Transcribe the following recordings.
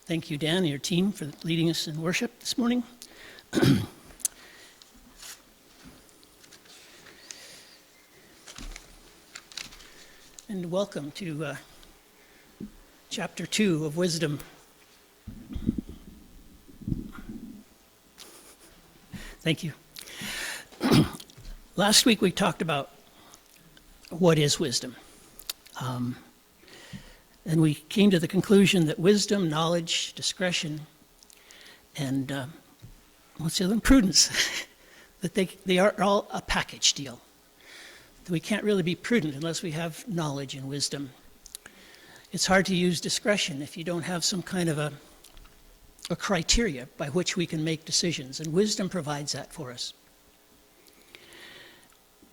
Thank you, Dan, and your team for leading us in worship this morning. And welcome to chapter 2 of Wisdom. Thank you. Last week we talked about what is wisdom. And we came to the conclusion that wisdom, knowledge, discretion, and what's the other one? Prudence, that they are all a package deal. That we can't really be prudent unless we have knowledge and wisdom. It's hard to use discretion if you don't have some kind of a criteria by which we can make decisions, and wisdom provides that for us.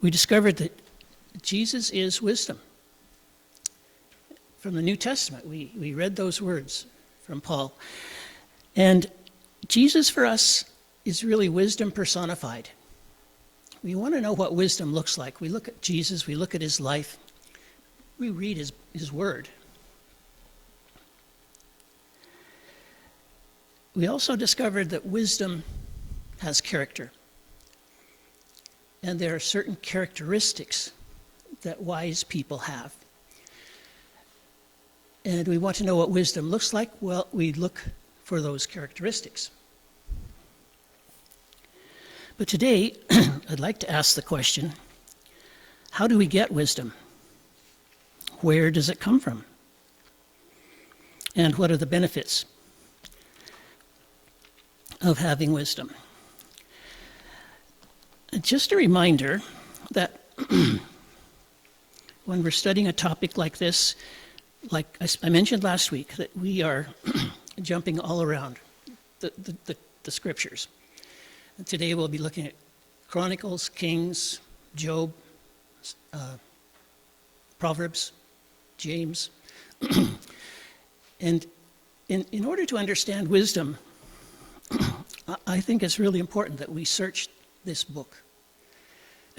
We discovered that Jesus is wisdom. From the New Testament, we read those words from Paul. And Jesus for us is really wisdom personified. We want to know what wisdom looks like. We look at Jesus, we look at his life, we read his word. We also discovered that wisdom has character. And there are certain characteristics that wise people have. And we want to know what wisdom looks like. Well, we look for those characteristics. But today, I'd like to ask the question, how do we get wisdom? Where does it come from? And what are the benefits of having wisdom? And just a reminder that when we're studying a topic like this, like I mentioned last week, that we are jumping all around the scriptures. And today we'll be looking at Chronicles, Kings, Job, Proverbs, James. And in order to understand wisdom, I think it's really important that we search this book.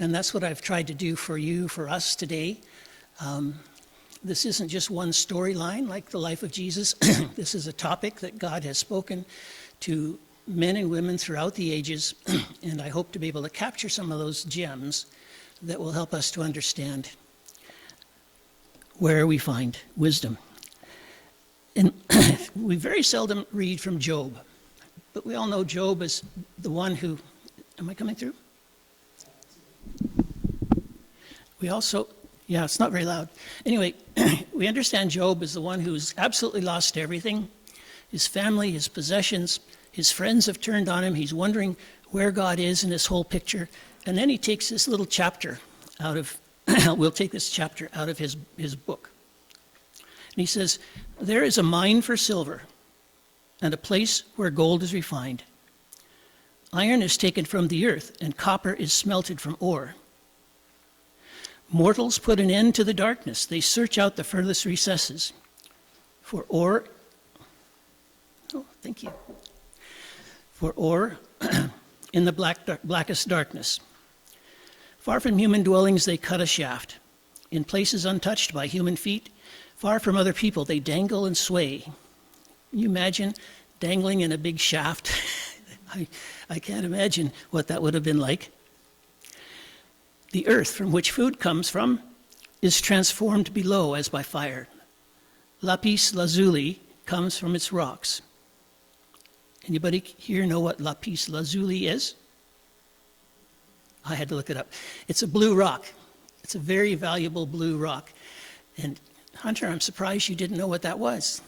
And that's what I've tried to do for you, for us today. This isn't just one storyline like the life of Jesus. This is a topic that God has spoken to men and women throughout the ages, and I hope to be able to capture some of those gems that will help us to understand where we find wisdom. And we very seldom read from Job, but we all know Job is the one who... Am I coming through? We also... Yeah, it's not very loud. Anyway, we understand Job is the one who's absolutely lost everything. His family, his possessions, his friends have turned on him. He's wondering where God is in this whole picture. And then he takes this little chapter out of, we'll take this chapter out of his book. And he says, there is a mine for silver and a place where gold is refined. Iron is taken from the earth and copper is smelted from ore. Mortals put an end to the darkness. They search out the furthest recesses. For ore in the blackest darkness. Far from human dwellings they cut a shaft. In places untouched by human feet, far from other people they dangle and sway. Can you imagine dangling in a big shaft? I can't imagine what that would have been like. The earth from which food comes from is transformed below as by fire. Lapis lazuli comes from its rocks. Anybody here know what lapis lazuli is? I had to look it up. It's a blue rock. It's a very valuable blue rock. And Hunter, I'm surprised you didn't know what that was.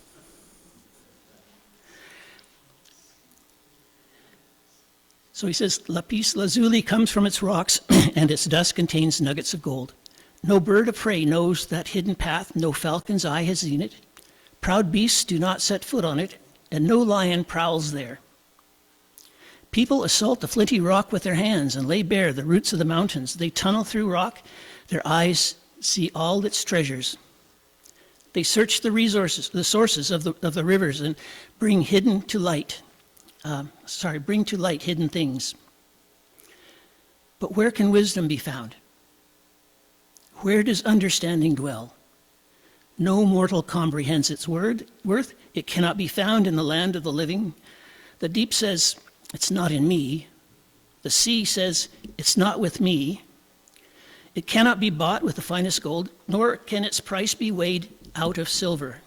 So he says, lapis lazuli comes from its rocks, and its dust contains nuggets of gold. No bird of prey knows that hidden path, no falcon's eye has seen it. Proud beasts do not set foot on it, and no lion prowls there. People assault the flinty rock with their hands and lay bare the roots of the mountains. They tunnel through rock, their eyes see all its treasures. They search the sources of the rivers and bring to light hidden things. But where can wisdom be found? Where does understanding dwell? No mortal comprehends its worth. It cannot be found in the land of the living. The deep says, it's not in me. The sea says, it's not with me. It cannot be bought with the finest gold, nor can its price be weighed out of silver.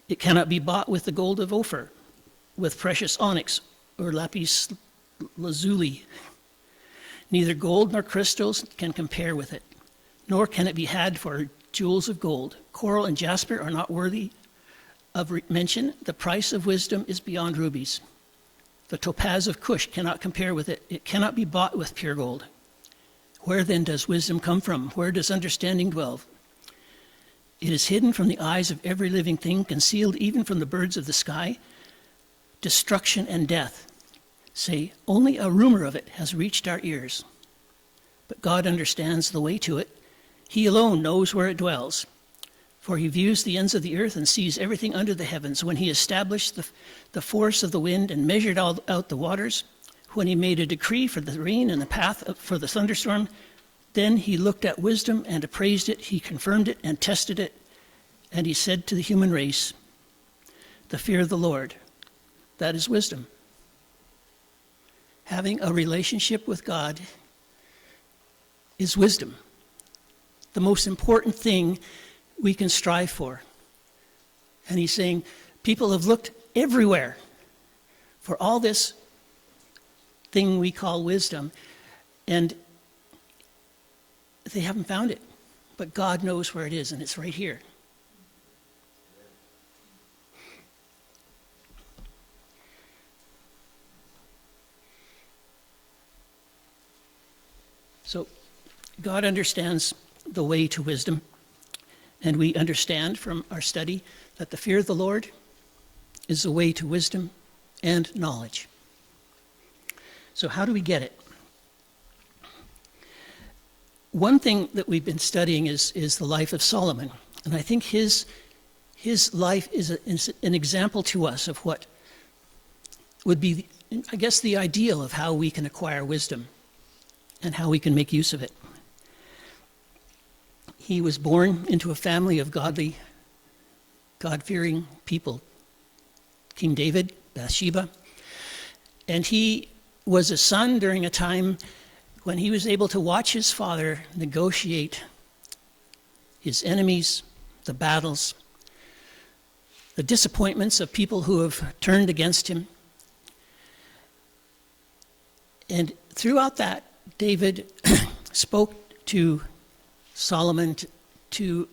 It cannot be bought with the gold of Ophir, with precious onyx or lapis lazuli. Neither gold nor crystals can compare with it, nor can it be had for jewels of gold. Coral and jasper are not worthy of mention. The price of wisdom is beyond rubies. The topaz of Cush cannot compare with it. It cannot be bought with pure gold. Where then does wisdom come from? Where does understanding dwell? It is hidden from the eyes of every living thing, concealed even from the birds of the sky. Destruction and death, say, only a rumor of it has reached our ears. But God understands the way to it. He alone knows where it dwells. For he views the ends of the earth and sees everything under the heavens. When he established the force of the wind and measured out the waters, when he made a decree for the rain and the path for the thunderstorm, then he looked at wisdom and appraised it. He confirmed it and tested it. And he said to the human race, the fear of the Lord, that is wisdom. Having a relationship with God is wisdom. The most important thing we can strive for. And he's saying, people have looked everywhere for all this thing we call wisdom, and they haven't found it. But God knows where it is, and it's right here. So, God understands the way to wisdom, and we understand from our study that the fear of the Lord is the way to wisdom and knowledge. So how do we get it? One thing that we've been studying is the life of Solomon, and I think his life is an example to us of what would be, I guess, the ideal of how we can acquire wisdom and how we can make use of it. He was born into a family of godly, God-fearing people. King David, Bathsheba. And he was a son during a time when he was able to watch his father negotiate his enemies, the battles, the disappointments of people who have turned against him. And throughout that, David spoke to Solomon to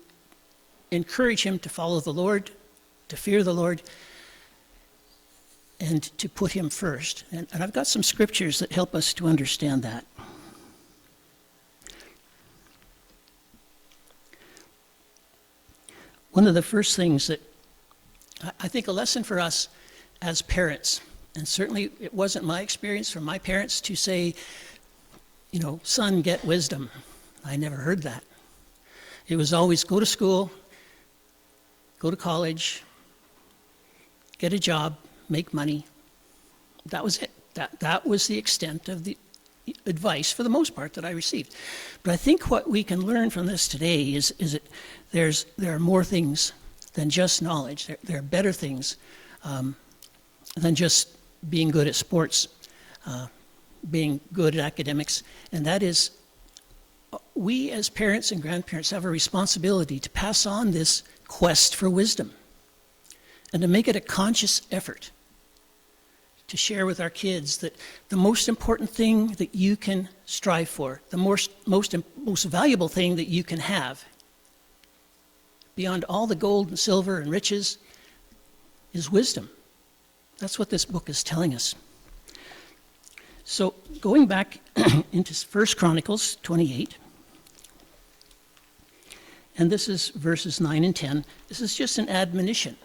encourage him to follow the Lord, to fear the Lord, and to put him first. And I've got some scriptures that help us to understand that. One of the first things that I think a lesson for us as parents, and certainly it wasn't my experience from my parents to say, you know, son, get wisdom. I never heard that. It was always go to school, go to college, get a job, make money. That was it. That was the extent of the advice, for the most part, that I received. But I think what we can learn from this today is that there are more things than just knowledge. There are better things than just being good at sports, being good at academics, and that is, we as parents and grandparents have a responsibility to pass on this quest for wisdom and to make it a conscious effort to share with our kids that the most important thing that you can strive for, the most valuable thing that you can have, beyond all the gold and silver and riches, is wisdom. That's what this book is telling us. So going back into 1 Chronicles 28, and this is verses 9 and 10. This is just an admonition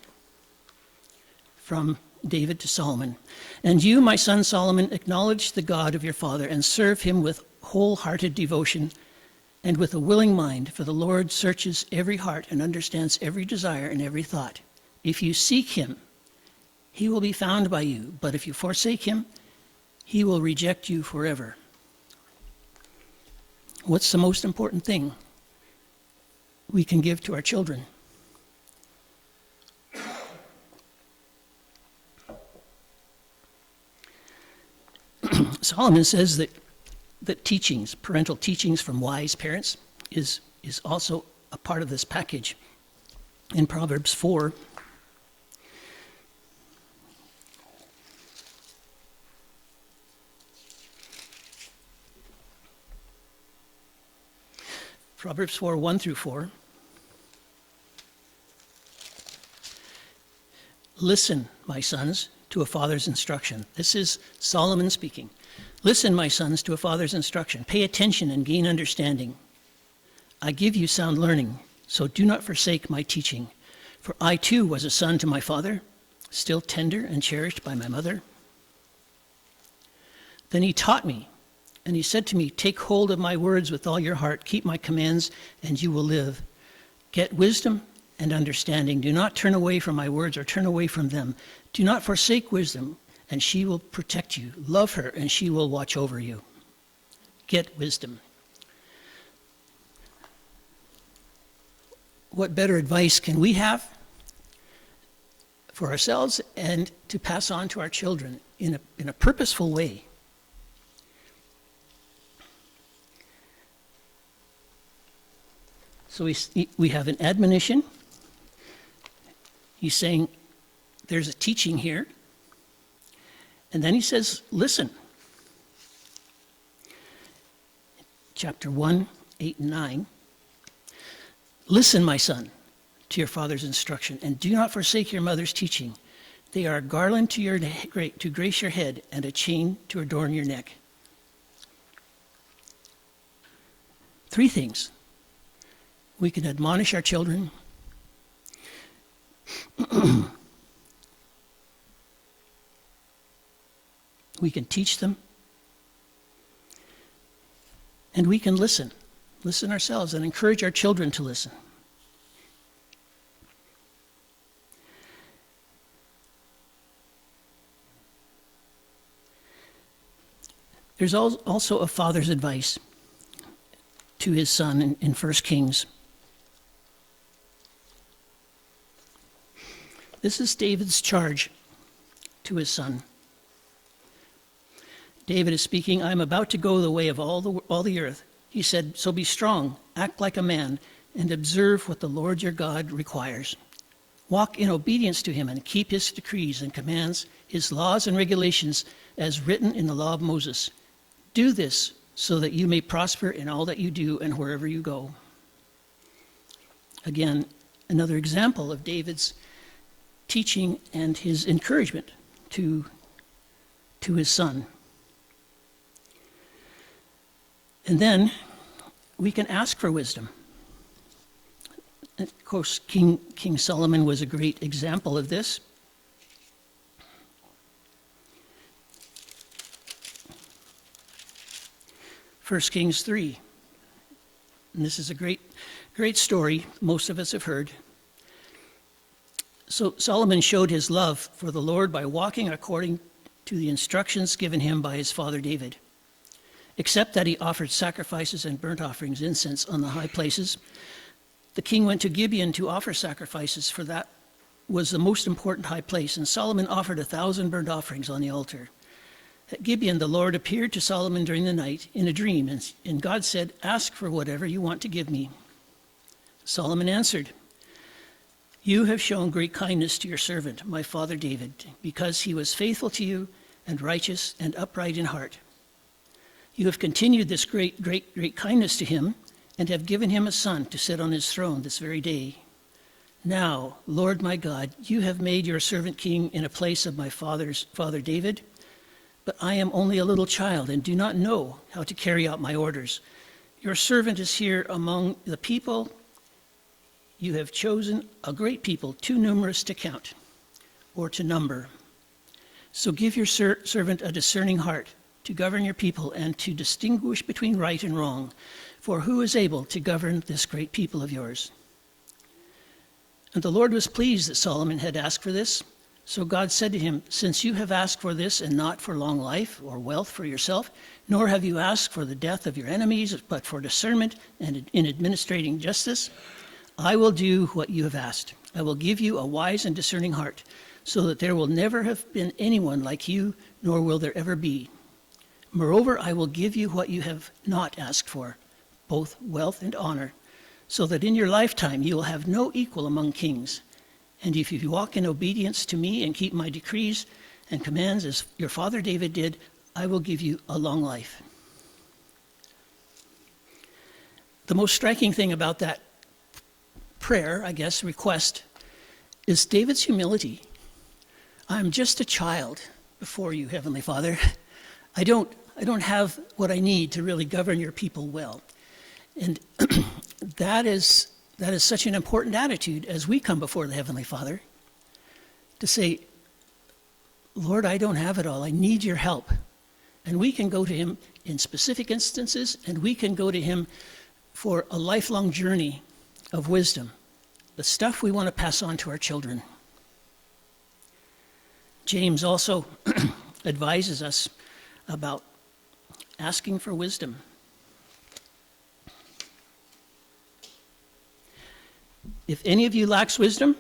from David to Solomon. And you, my son Solomon, acknowledge the God of your father and serve him with wholehearted devotion and with a willing mind, for the Lord searches every heart and understands every desire and every thought. If you seek him, he will be found by you, but if you forsake him, he will reject you forever. What's the most important thing we can give to our children. Solomon says that teachings, parental teachings from wise parents, is also a part of this package. In Proverbs 4, Proverbs 4, 1 through 4. Listen, my sons, to a father's instruction. This is Solomon speaking. Listen, my sons, to a father's instruction. Pay attention and gain understanding. I give you sound learning, so do not forsake my teaching. For I too was a son to my father, still tender and cherished by my mother. Then he taught me, and he said to me, take hold of my words with all your heart, keep my commands, and you will live. Get wisdom and understanding. Do not turn away from my words or turn away from them. Do not forsake wisdom, and she will protect you. Love her, and she will watch over you. Get wisdom. What better advice can we have for ourselves and to pass on to our children in a purposeful way? So we have an admonition. He's saying there's a teaching here. And then he says, listen. Chapter 1, 8 and 9. Listen, my son, to your father's instruction, and do not forsake your mother's teaching. They are a garland to grace your head and a chain to adorn your neck. 3 things. We can admonish our children. We can teach them. And we can listen. Listen ourselves and encourage our children to listen. There's also a father's advice to his son in 1 Kings. This is David's charge to his son. David is speaking, I am about to go the way of all the earth. He said, so be strong, act like a man, and observe what the Lord your God requires. Walk in obedience to him and keep his decrees and commands, his laws and regulations as written in the law of Moses. Do this so that you may prosper in all that you do and wherever you go. Again, another example of David's teaching and his encouragement to his son. And then we can ask for wisdom. Of course, King Solomon was a great example of this. First Kings 3. And this is a great story most of us have heard. So Solomon showed his love for the Lord by walking according to the instructions given him by his father David. Except that he offered sacrifices and burnt offerings, incense on the high places, the king went to Gibeon to offer sacrifices, for that was the most important high place, and Solomon offered 1,000 burnt offerings on the altar. At Gibeon, the Lord appeared to Solomon during the night in a dream, and God said, ask for whatever you want to give me. Solomon answered, you have shown great kindness to your servant, my father David, because he was faithful to you and righteous and upright in heart. You have continued this great kindness to him and have given him a son to sit on his throne this very day. Now, Lord my God, you have made your servant king in a place of my father David, but I am only a little child and do not know how to carry out my orders. Your servant is here among the people. You have chosen a great people, too numerous to count or to number. So give your servant a discerning heart to govern your people and to distinguish between right and wrong. For who is able to govern this great people of yours? And the Lord was pleased that Solomon had asked for this. So God said to him, since you have asked for this and not for long life or wealth for yourself, nor have you asked for the death of your enemies, but for discernment and in administrating justice, I will do what you have asked. I will give you a wise and discerning heart, so that there will never have been anyone like you, nor will there ever be. Moreover, I will give you what you have not asked for, both wealth and honor, so that in your lifetime you will have no equal among kings. And if you walk in obedience to me and keep my decrees and commands as your father David did, I will give you a long life. The most striking thing about that prayer, I guess, request, is David's humility. I'm just a child before you, Heavenly Father. I don't have what I need to really govern your people well. And that is such an important attitude as we come before the Heavenly Father, to say, Lord, I don't have it all. I need your help. And we can go to him in specific instances, and we can go to him for a lifelong journey of wisdom, the stuff we want to pass on to our children. James also advises us about asking for wisdom. If any of you lacks wisdom,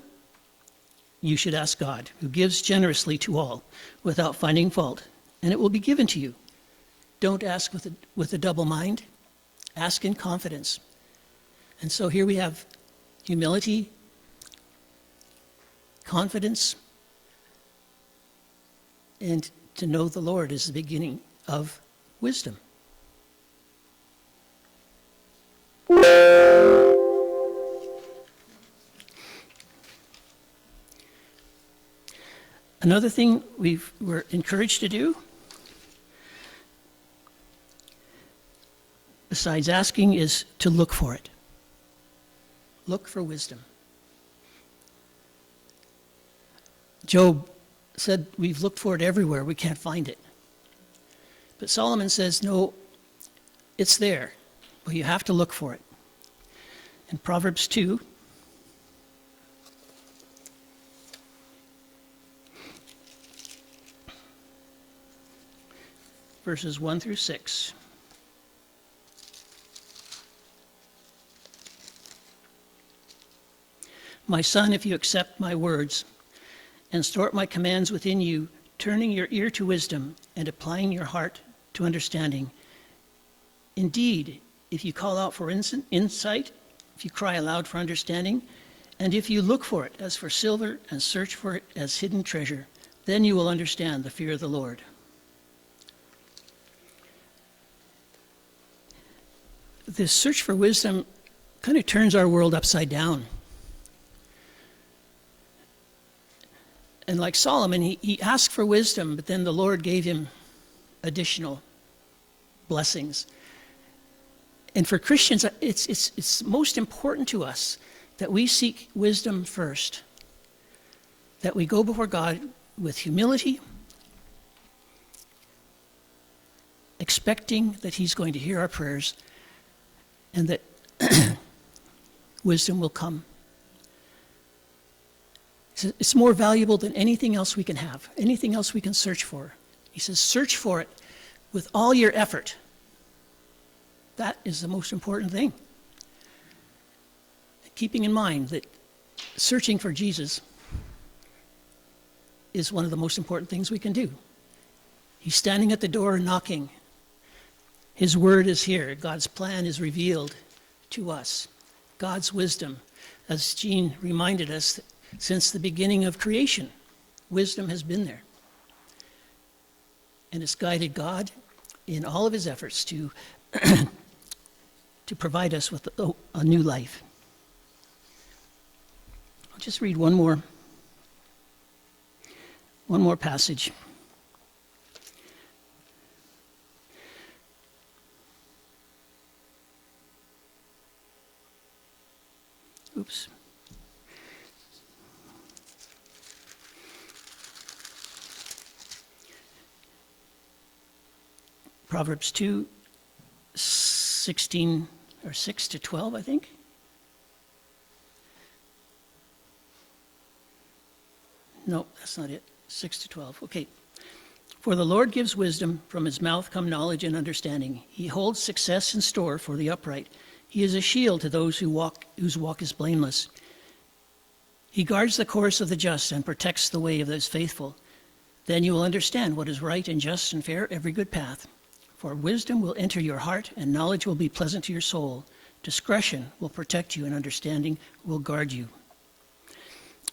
you should ask God, who gives generously to all without finding fault, and it will be given to you. Don't ask with a double mind. Ask in confidence. And so here we have humility, confidence, and to know the Lord is the beginning of wisdom. Another thing we're encouraged to do, besides asking, is to look for it. Look for wisdom. Job said, we've looked for it everywhere, we can't find it. But Solomon says, no, it's there, but you have to look for it. In Proverbs 2, verses 1 through 6. My son, if you accept my words and store up my commands within you, turning your ear to wisdom and applying your heart to understanding. Indeed, if you call out for insight, if you cry aloud for understanding, and if you look for it as for silver and search for it as hidden treasure, then you will understand the fear of the Lord. This search for wisdom kind of turns our world upside down. And like Solomon, he asked for wisdom, but then the Lord gave him additional blessings. And for Christians, it's most important to us that we seek wisdom first, that we go before God with humility, expecting that he's going to hear our prayers, and that wisdom will come. It's more valuable than anything else we can have, anything else we can search for. He says, search for it with all your effort. That is the most important thing. Keeping in mind that searching for Jesus is one of the most important things we can do. He's standing at the door knocking. His word is here. God's plan is revealed to us. God's wisdom, as Jean reminded us, since the beginning of creation, wisdom has been there. And it's guided God in all of his efforts to provide us with a new life. I'll just read one more passage. Oops. Proverbs 2, 16 or 6 to 12, I think. No, that's not it. 6 to 12. Okay. For the Lord gives wisdom, from his mouth come knowledge and understanding. He holds success in store for the upright. He is a shield to those whose walk is blameless. He guards the course of the just and protects the way of those faithful. Then you will understand what is right and just and fair, every good path. For wisdom will enter your heart, and knowledge will be pleasant to your soul. Discretion will protect you, and understanding will guard you.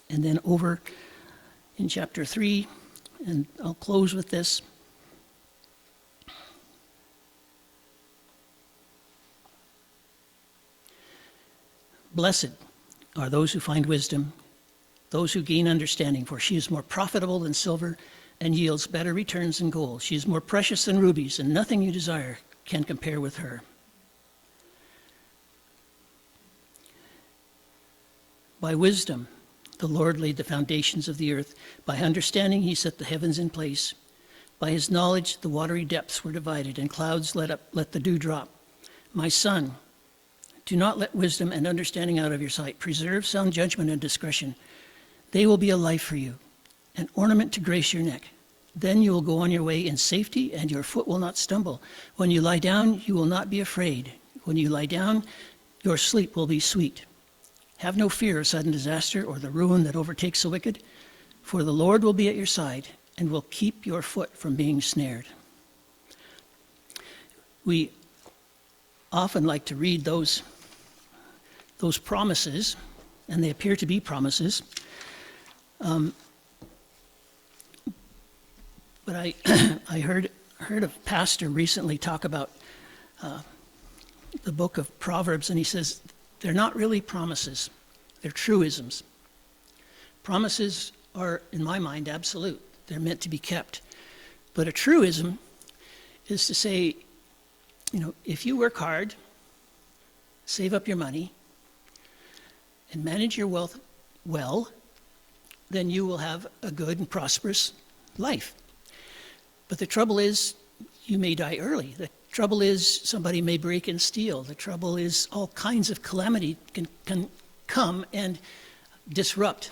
And then over in chapter 3, and I'll close with this. Blessed are those who find wisdom, those who gain understanding, for she is more profitable than silver and yields better returns than gold. She is more precious than rubies, and nothing you desire can compare with her. By wisdom, the Lord laid the foundations of the earth. By understanding, he set the heavens in place. By his knowledge, the watery depths were divided, and clouds let the dew drop. My son, do not let wisdom and understanding out of your sight. Preserve sound judgment and discretion. They will be a life for you, an ornament to grace your neck. Then you will go on your way in safety, and your foot will not stumble. When you lie down, you will not be afraid. When you lie down, your sleep will be sweet. Have no fear of sudden disaster or the ruin that overtakes the wicked, for the Lord will be at your side and will keep your foot from being snared. We often like to read those promises, and they appear to be promises. But I heard a pastor recently talk about the book of Proverbs, and he says they're not really promises, they're truisms. Promises are, in my mind, absolute. They're meant to be kept. But a truism is to say, if you work hard, save up your money, and manage your wealth well, then you will have a good and prosperous life. But the trouble is, you may die early. The trouble is, somebody may break and steal. The trouble is, all kinds of calamity can come and disrupt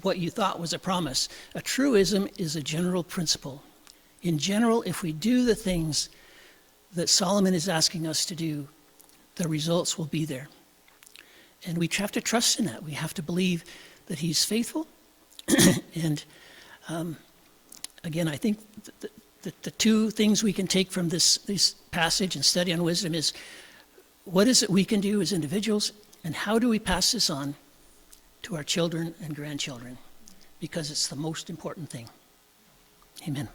what you thought was a promise. A truism is a general principle. In general, if we do the things that Solomon is asking us to do, the results will be there. And we have to trust in that. We have to believe that he's faithful. And again, I think the two things we can take from this passage and study on wisdom is, what is it we can do as individuals, and how do we pass this on to our children and grandchildren? Because it's the most important thing. Amen.